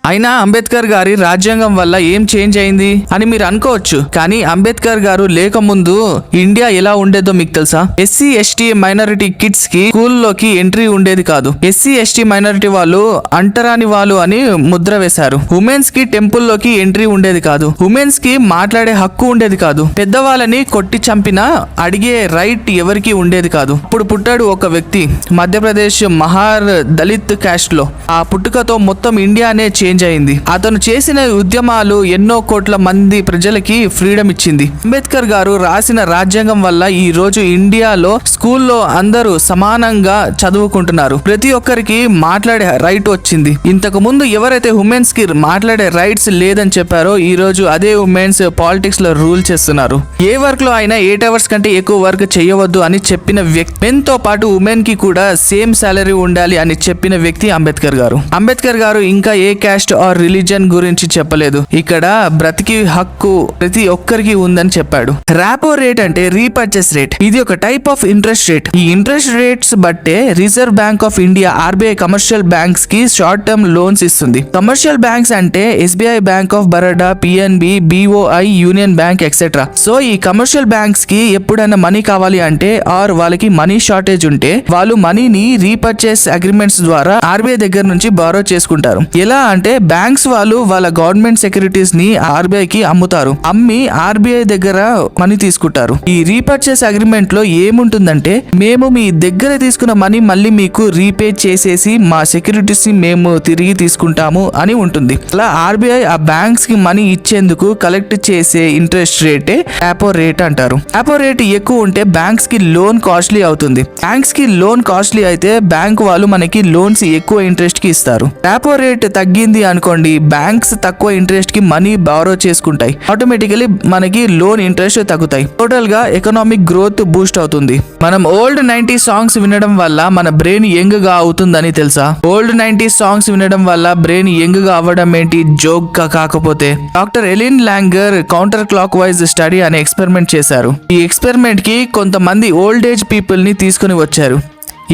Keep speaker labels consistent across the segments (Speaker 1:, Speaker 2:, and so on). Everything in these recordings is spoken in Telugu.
Speaker 1: అయినా అంబేద్కర్ గారి రాజ్యాంగం వల్ల ఏం చేంజ్ అయింది అని మీరు అనుకోవచ్చు. కానీ అంబేద్కర్ గారు లేకముందు ఇండియా ఎలా ఉండేదో మీకు తెలుసా? ఎస్సీ ఎస్టీ మైనారిటీ కిడ్స్ కి స్కూల్లోకి ఎంట్రీ ఉండేది కాదు. ఎస్సీ ఎస్టీ మైనారిటీ వాళ్ళు అంటరాని వాళ్ళు అని ముద్ర వేశారు. ఉమెన్స్ కి టెంపుల్ లోకి ఎంట్రీ ఉండేది కాదు. ఉమెన్స్ కి మాట్లాడే హక్కు ఉండేది కాదు. పెద్దవాళ్ళని కొట్టి చంపినా అడిగే రైట్ ఎవరికి ఉండేది కాదు. ఇప్పుడు పుట్టాడు ఒక వ్యక్తి మధ్యప్రదేశ్ మహార్ దళిత్ క్యాస్ట్ లో. ఆ పుట్టుకతో మొత్తం ఇండియానే చేంజ్ అయింది. అతను చేసిన ఉద్యమాలు ఎన్నో కోట్ల మంది ప్రజలకి ఫ్రీడమ్ ఇచ్చింది. అంబేద్కర్ గారు రాసిన రాజ్యాంగం వల్ల ఈ రోజు ఇండియాలో స్కూల్లో అందరూ సమానంగా చదువుకుంటున్నారు. ప్రతి ఒక్కరికి మాట్లాడే రైట్ వచ్చింది. ఇంతకు ముందు ఎవరైతే ఉమెన్స్ కి మాట్లాడే రైట్స్ లేదని చెప్పారో ఈ రోజు అదే ఉమెన్స్ పాలిటిక్స్ లో రూల్ చేస్తున్నారు. ఏ వర్క్ లో అయినా 8 hours కంటే ఎక్కువ వర్క్ చేయవద్దు అని చెప్పిన వ్యక్తి. మెన్ తో పాటు ఉమెన్ కి కూడా సేమ్ సాలరీ ఉండాలి అని చెప్పిన వ్యక్తి అంబేద్కర్ గారు. అంబేద్కర్ గారు ఇంకా ఏ క్యాస్ట్ ఆర్ రిలీజన్ గురించి చెప్పలేదు. ఇక్కడ బ్రతికి హక్కు ప్రతి ఒక్కరికి ఉందని చెప్పాడు. ర్యాపో రేట్ అంటే రీపర్చేస్ రేట్. ఇది ఒక టైప్ ఆఫ్ ఇంట్రెస్ట్ రేట్. ఈ ఇంట్రెస్ట్ రేట్స్ బట్టే reserve bank of India RBI commercial banks కి షార్ట్ టర్మ్ లోన్స్ ఇస్తుంది. కమర్షియల్ బ్యాంక్స్ అంటే SBI, bank of Baroda, PNB, BOI, union bank etcetera. So ఈ కమర్షియల్ బ్యాంక్స్ కి ఎప్పుడైనా మనీ కావాలి అంటే ఆర్ వాళ్ళకి మనీ షార్టేజ్ ఉంటే వాళ్ళు మనీని రీపర్చేస్ అగ్రిమెంట్స్ ద్వారా ఆర్బీఐ దగ్గర నుంచి బారో చేసుకుంటారు. ఎలా అంటే బ్యాంక్స్ వాళ్ళు వాళ్ళ గవర్నమెంట్ సెక్యూరిటీస్ ని ఆర్బీఐ కి అమ్ముతారు. అమ్మి ఆర్బీఐ దగ్గర మనీ తీసుకుంటారు. ఈ రీపర్చేస్ అగ్రిమెంట్ లో ఏముంటుందంటే మేము మీ దగ్గర తీసుకున్న మనీ మళ్ళీ మీకు రీపే చేసేసి మా సెక్యూరిటీస్ ని మేము తిరిగి తీసుకుంటాము అని ఉంటుంది. అలా ఆర్బీఐ ఆ బ్యాంక్స్ కి మనీ ఇచ్చేందుకు కలెక్ట్ చేసే ఇంట్రెస్ట్ రేటే ర్యాపో రేట్ అంటారు. ర్యాపో రేట్ ఎక్కువ ఉంటే బ్యాంక్స్ కి లోన్ కాస్ట్లీ అవుతుంది. బ్యాంక్స్ కి లోన్ కాస్ట్లీ అయితే బ్యాంక్ వాళ్ళు మనకి లోన్స్ ఎక్కువ ఇంట్రెస్ట్ కి ఇస్తారు. ర్యాపో రేట్ తగ్గింది అనుకోండి, బ్యాంక్స్ తక్కువ ఇంట్రెస్ట్ కి మనీ బారో చేసుకుంటాయి. ఆటోమేటికలీ మనకి లోన్ ఇంట్రెస్ట్ తగ్గుతాయి. టోటల్ గా ఎకనామిక్ గ్రోత్ బూస్ట్ అవుతుంది. మనం ఓల్డ్ 90s సాంగ్స్ వినడం వల్ల మన బ్రెయిన్ యంగ్ గా అవుతుందని తెలుసా? ఓల్డ్ 90s సాంగ్స్ వినడం వల్ల బ్రెయిన్ యంగ్ గా అవ్వడం ఏంటి జోక్ గా కాకపోతే? Doctor Elin longer counter clock wise study అనే ఎక్స్పెరిమెంట్ చేశారు. ఈ ఎక్స్పెరిమెంట్ కి కొంతమంది ఓల్డ్ ఏజ్ పీపుల్ ని తీసుకుని వచ్చారు.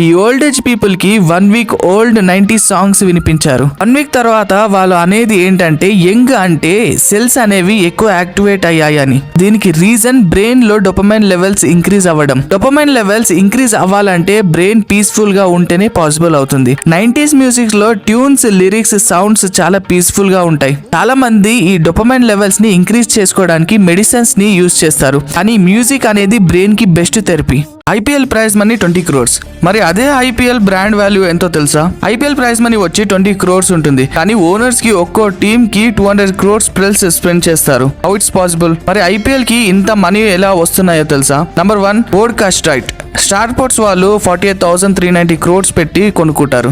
Speaker 1: ఈ ఓల్డ్ ఏజ్ పీపుల్ కి 1 week ఓల్డ్ 90s సాంగ్స్ వినిపించారు. 1 week తర్వాత వాళ్ళు అనేది ఏంటంటే యంగ్ అంటే సెల్స్ అనేవి ఎక్కువ యాక్టివేట్ అయ్యాయని. దీనికి రీజన్ బ్రెయిన్ లో డోపమైన్ లెవెల్స్ ఇంక్రీజ్ అవ్వడం. డోపమైన్ లెవెల్స్ ఇంక్రీజ్ అవ్వాలంటే బ్రెయిన్ పీస్ఫుల్ గా ఉంటేనే పాసిబుల్ అవుతుంది. 90s మ్యూజిక్ లో ట్యూన్స్, లిరిక్స్, సౌండ్స్ చాలా పీస్ఫుల్ గా ఉంటాయి. చాలా మంది ఈ డోపమైన్ లెవెల్స్ ని ఇంక్రీజ్ చేసుకోవడానికి మెడిసిన్స్ ని యూజ్ చేస్తారు. కానీ మ్యూజిక్ అనేది బ్రెయిన్ కి best therapy. IPL prize money 20 crores. మరి అదే ఐపీఎల్ బ్రాండ్ వాల్యూ ఎంతో తెలుసా? ఐపీఎల్ ప్రైజ్ మనీ వచ్చి 20 crores ఉంటుంది. కానీ ఓనర్స్ కి ఒక్కో టీమ్ కి 200 crores ప్లస్ స్పెండ్ చేస్తారు. How it's possible? మరి ఐపీఎల్ కి ఇంత మనీ ఎలా వస్తున్నాయో తెలుసా? Number 1, broadcast right. Star sports వాళ్ళు 48,390 crores పెట్టి కొనుక్కుంటారు.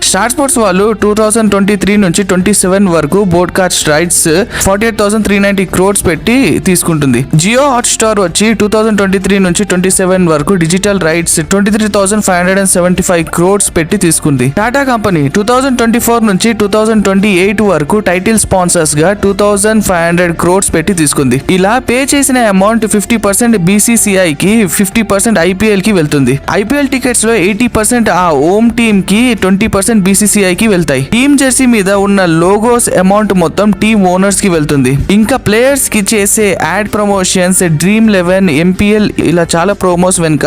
Speaker 1: స్టార్ స్పోర్ట్స్ వాళ్ళు 2023 నుంచి 27 వరకు బ్రాడ్కాస్ట్ రైట్స్ 48,390 crores పెట్టి తీసుకుంటుంది. జియో హాట్ స్టార్ వచ్చి 2023 నుంచి 27 వరకు డిజిటల్ రైట్స్ 23,575 crores పెట్టి తీసుకుంది. టాటా కంపెనీ 2024 నుంచి 2028 వరకు టైటిల్ స్పాన్సర్స్ గా 2,500 crores పెట్టి తీసుకుంది. ఇలా పే చేసిన అమౌంట్ 50% బీసీసీఐ కి, 50% ఐపీఎల్ కి వెళ్తుంది. ఐపీఎల్ టికెట్స్ లో 80% ఆ హోమ్ టీమ్ కి, 20% బీసీసీఐ కి వెళ్తాయి. టీమ్ జెర్సీ మీద ఉన్న లోగోస్ అమౌంట్ మొత్తం టీమ్ ఓనర్స్ కి వెళ్తుంది. ఇంకా ప్లేయర్స్ కి చేసే యాడ్ ప్రమోషన్స్, డ్రీమ్ 11, ఎంపీఎల్ ఇలా చాలా ప్రోమోస్ వెనుక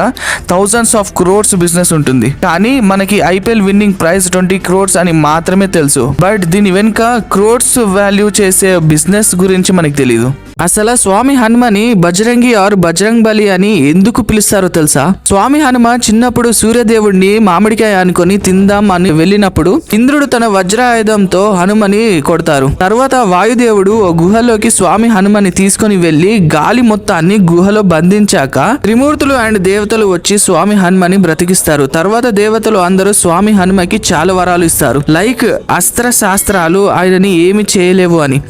Speaker 1: థౌజండ్స్ ఆఫ్ క్రోర్స్ బిజినెస్ ఉంటుంది. కానీ మనకి ఐపీఎల్ విన్నింగ్ ప్రైజ్ 20 crores అని మాత్రమే తెలుసు. బట్ దీని వెనుక క్రోర్స్ వాల్యూ చేసే బిజినెస్ గురించి మనకి తెలియదు. అసలు స్వామి హనుమని బజరంగి ఆర్ బజరంగ్ బలి అని ఎందుకు పిలుస్తారో తెలుసా? స్వామి హనుమ చిన్నప్పుడు సూర్యదేవుడిని మామిడికాయ అనుకొని తిందాం అని వెళ్ళినప్పుడు ఇంద్రుడు తన వజ్రాయుధంతో హనుమని కొడతారు. తర్వాత వాయుదేవుడు ఓ గుహలోకి స్వామి హనుమని తీసుకొని వెళ్లి గాలి మొత్తాన్ని గుహలో బంధించాక త్రిమూర్తులు అండ్ దేవతలు వచ్చి స్వామి హనుమని బ్రతికిస్తారు. తర్వాత దేవతలు అందరూ స్వామి హనుమకి చాలా వరాలు ఇస్తారు. లైక్ అస్త్ర శాస్త్రాలు ఆయనని ఏమి చేయలేవు అని,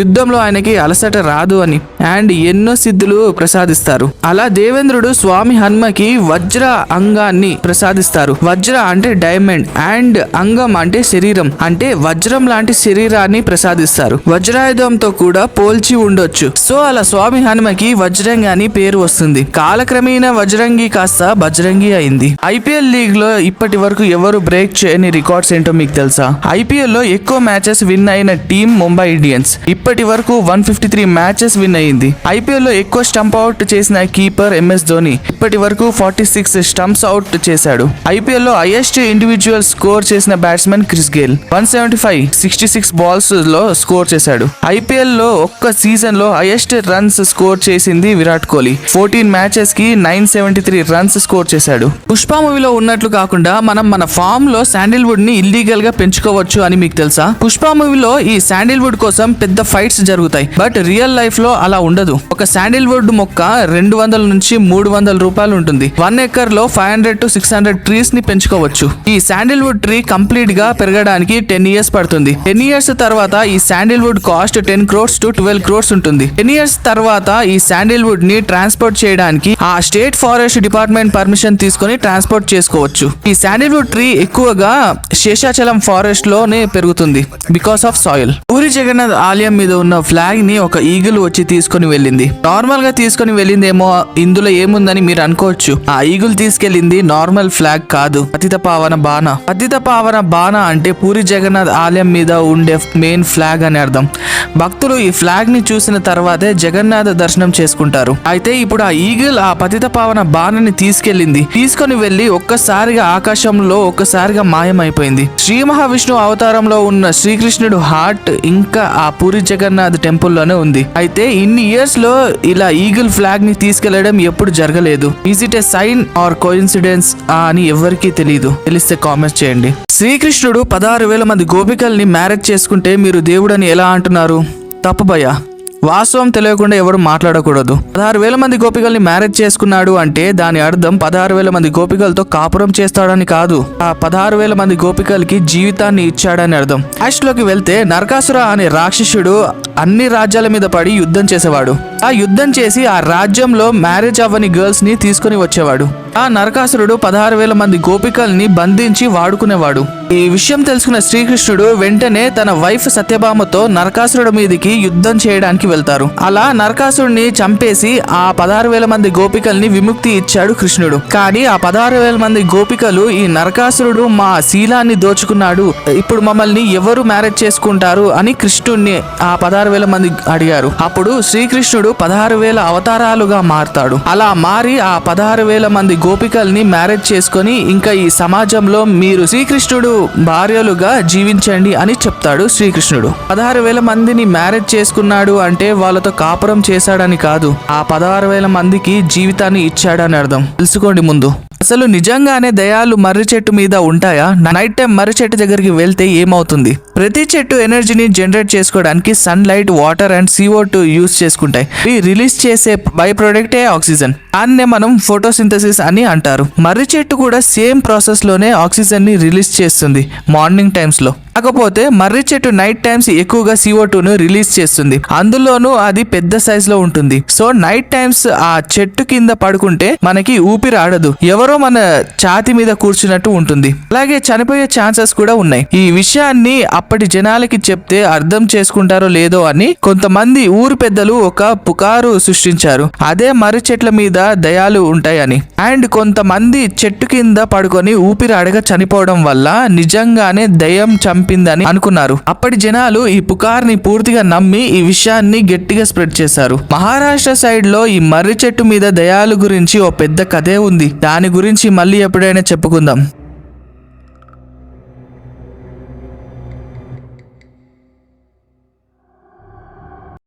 Speaker 1: యుద్ధంలో ఆయనకి అలసట రాదు అని, అండ్ ఎన్నో సిద్ధులు ప్రసాదిస్తారు. అలా దేవేంద్రుడు స్వామి హనుమకి వజ్ర అంగాన్ని ప్రసాదిస్తారు. వజ్ర అంటే డైమండ్ అండ్ అంగం అంటే శరీరం, అంటే వజ్రం లాంటి శరీరాన్ని ప్రసాదిస్తారు. వజ్రాయుధంతో కూడా పోల్చి ఉండొచ్చు. సో అలా స్వామి హనుమకి వజ్రంగి అని పేరు వస్తుంది. కాలక్రమేణా వజ్రంగి కాస్త బజరంగి అయింది. ఐపీఎల్ ఐపీఎల్ లీగ్ లో ఇప్పటి వరకు ఎవరు బ్రేక్ చేయని రికార్డ్స్ ఏంటో మీకు తెలుసా? ఐపీఎల్ లో ఎక్కువ మ్యాచెస్ విన్ అయిన టీం ముంబై ఇండియన్స్. ఇప్పటి వరకు 153 మ్యాచెస్ విన్ అయింది. ఐపీఎల్ లో ఎక్కువ స్టంప్ అవుట్ చేసిన కీపర్ ఎంఎస్ ధోని. ఇప్పటి వరకు 46 స్టంప్స్ అవుట్ చేశాడు. ఐపీఎల్ లో హైయెస్ట్ ఇండివిజువల్ స్కోర్ చేసిన బ్యాట్స్మెన్ క్రిస్ గేల్ 175 66 బాల్స్ లో స్కోర్ చేశాడు. ఐపీఎల్ లో ఒక్క సీజన్ లో హైయెస్ట్ రన్స్ స్కోర్ చేసింది విరాట్ కోహ్లీ. 14 మ్యాచెస్ కి 973 రన్స్ స్కోర్ చేశాడు. పుష్ప మూవీలో ఉన్నట్లు కాకుండా మనం మన ఫామ్ లో శాండిల్వుడ్ ని ఇల్లీగల్ గా పెంచుకోవచ్చు అని మీకు తెలుసా? పుష్ప మూవీలో ఈ శాండిల్వుడ్ కోసం పెద్ద ఫైట్స్ జరుగుతాయి. బట్ రియల్ లైఫ్ లో అలా ఉండదు. ఒక శాండిల్వుడ్ మొక్క 200 నుంచి 300 రూపాయలు ఉంటుంది. 1 ఎకర్ లో 500 to 600 ట్రీస్ ని పెంచుకోవచ్చు. ఈ శాండిల్వుడ్ ట్రీ కంప్లీట్ గా పెరగడానికి 10 years పడుతుంది. 10 years తర్వాత ఈ Sandalwood cost 10 crores to 12 crores ఉంటుంది. 10 years తర్వాత ఈ శాండిల్వుడ్ ని ట్రాన్స్పోర్ట్ చేయడానికి ఆ స్టేట్ ఫారెస్ట్ డిపార్ట్మెంట్ పర్మిషన్ తీసుకొని ట్రాన్స్పోర్ట్ చేసుకోవచ్చు. ఈ శాండిల్వుడ్ ట్రీ ఎక్కువగా శేషాచలం ఫారెస్ట్ లోనే పెరుగుతుంది because of soil. Puri Jagannath ఆలయం మీద ఉన్న ఫ్లాగ్ ని ఒక ఈగిల్ వచ్చి తీసుకొని వెళ్ళింది. నార్మల్ గా తీసుకొని వెళ్ళిందేమో, ఇందులో ఏముందని మీరు అనుకోవచ్చు. ఆ ఈగిల్ తీసుకెళ్లింది నార్మల్ ఫ్లాగ్ కాదు, పతిత పావన బాణ. పతిత పావన బాణ అంటే పూరి జగన్నాథ్ ఆలయం మీద ఉండే మెయిన్ ఫ్లాగ్ అని అర్థం. భక్తులు ఈ ఫ్లాగ్ ని చూసిన తర్వాతే జగన్నాథ దర్శనం చేసుకుంటారు. అయితే ఇప్పుడు ఆ ఈగిల్ ఆ పతిత పావన బాణని తీసుకొని వెళ్లి ఒక్కసారిగా ఆకాశంలో ఒక్కసారిగా మాయమైపోయింది. శ్రీ మహావిష్ణు అవతారంలో ఉన్న శ్రీకృష్ణుడు హార్ట్ ఇంకా ఆ పూరి జగన్నాథ్ టెంపుల్ లోనే ఉంది. అయితే ఇన్ని ఇయర్స్ లో ఇలా ఈగిల్ ఫ్లాగ్ ని తీసుకెళ్లడం ఎప్పుడు జరగలేదు. Is it a sign or coincidence అని ఎవరికీ తెలియదు. తెలిస్తే కామెంట్ చేయండి. శ్రీకృష్ణుడు 16,000 మంది గోపికల్ని మ్యారేజ్ చేసుకుంటే మీరు దేవుడని ఎలా అంటున్నారు? తప్పు భయ్యా. వాస్తవం తెలియకుండా ఎవరు మాట్లాడకూడదు. 16,000 మంది గోపికల్ని మ్యారేజ్ చేసుకున్నాడు అంటే దాని అర్థం 16,000 మంది గోపికలతో కాపురం చేస్తాడని కాదు. ఆ 16,000 మంది గోపికలకి జీవితాన్ని ఇచ్చాడని అర్థం. లాస్ట్ లోకి వెళ్తే నరకాసుర అనే రాక్షసుడు అన్ని రాజ్యాల మీద పడి యుద్ధం చేసేవాడు. ఆ యుద్ధం చేసి ఆ రాజ్యంలో మ్యారేజ్ అవ్వని గర్ల్స్ ని తీసుకుని వచ్చేవాడు. ఆ నరకాసురుడు 16,000 మంది గోపికల్ని బంధించి వాడుకునేవాడు. ఈ విషయం తెలుసుకున్న శ్రీకృష్ణుడు వెంటనే తన వైఫ్ సత్యభామతో నరకాసురుడు మీదికి యుద్ధం చేయడానికి వెళ్తారు. అలా నరకాసురుడిని చంపేసి ఆ 16,000 మంది గోపికల్ని విముక్తి ఇచ్చాడు కృష్ణుడు. కానీ ఆ 16,000 మంది గోపికలు ఈ నరకాసురుడు మా శీలాన్ని దోచుకున్నాడు, ఇప్పుడు మమ్మల్ని ఎవరు మ్యారేజ్ చేసుకుంటారు అని కృష్ణుడిని ఆ 16,000 మంది అడిగారు. అప్పుడు శ్రీకృష్ణుడు 16,000 అవతారాలుగా మారతాడు. అలా మారి ఆ 16,000 మంది గోపికల్ని మ్యారేజ్ చేసుకొని ఇంకా ఈ సమాజంలో మీరు శ్రీకృష్ణుడు భార్యలుగా జీవించండి అని చెప్తాడు శ్రీకృష్ణుడు. 16,000 మందిని మ్యారేజ్ చేసుకున్నాడు అంటే వాళ్ళతో కాపురం చేశాడని కాదు, ఆ 16,000 మందికి జీవితాన్ని ఇచ్చాడని అర్థం. తెలుసుకోండి ముందు. అసలు నిజంగానే దయాలు మర్రి చెట్టు మీద ఉంటాయా? నైట్ టైం మర్రి చెట్టు దగ్గరికి వెళ్తే ఏమవుతుంది? ప్రతి చెట్టు ఎనర్జీని జనరేట్ చేసుకోవడానికి sunlight, water and CO2 use చేసుకుంటాయి. ఇవి రిలీజ్ చేసే బై ప్రొడక్టే ఆక్సిజన్. దాన్నే మనం ఫోటోసింథసిస్ అని అంటారు. మర్రి చెట్టు కూడా సేమ్ ప్రాసెస్ లోనే ఆక్సిజన్ ని రిలీజ్ చేస్తుంది మార్నింగ్ టైమ్స్ లో. కాకపోతే మర్రి చెట్టు నైట్ టైమ్స్ ఎక్కువగా CO2ను రిలీజ్ చేస్తుంది. అందులోనూ అది పెద్ద సైజ్ లో ఉంటుంది. సో నైట్ టైమ్స్ ఆ చెట్టు కింద పడుకుంటే మనకి ఊపిరి ఆడదు, ఎవరో మన ఛాతి మీద కూర్చున్నట్టు ఉంటుంది. అలాగే చనిపోయే ఛాన్సెస్ కూడా ఉన్నాయి. ఈ విషయాన్ని అప్పటి జనాలకి చెప్తే అర్థం చేసుకుంటారో లేదో అని కొంతమంది ఊరు పెద్దలు ఒక పుకారు సృష్టించారు. అదే మర్రి చెట్ల మీద దయాలు ఉంటాయని. అండ్ కొంతమంది చెట్టు కింద పడుకొని ఊపిరి ఆడగా చనిపోవడం వల్ల నిజంగానే దయ్యం చంపిందని అనుకున్నారు. అప్పటి జనాలు ఈ పుకార్ని పూర్తిగా నమ్మి ఈ విషయాన్ని గట్టిగా స్ప్రెడ్ చేశారు. మహారాష్ట్ర సైడ్ లో ఈ మర్రి చెట్టు మీద దయాలు గురించి ఓ పెద్ద కథే ఉంది. దాని గురించి మళ్ళీ ఎప్పుడైనా చెప్పుకుందాం.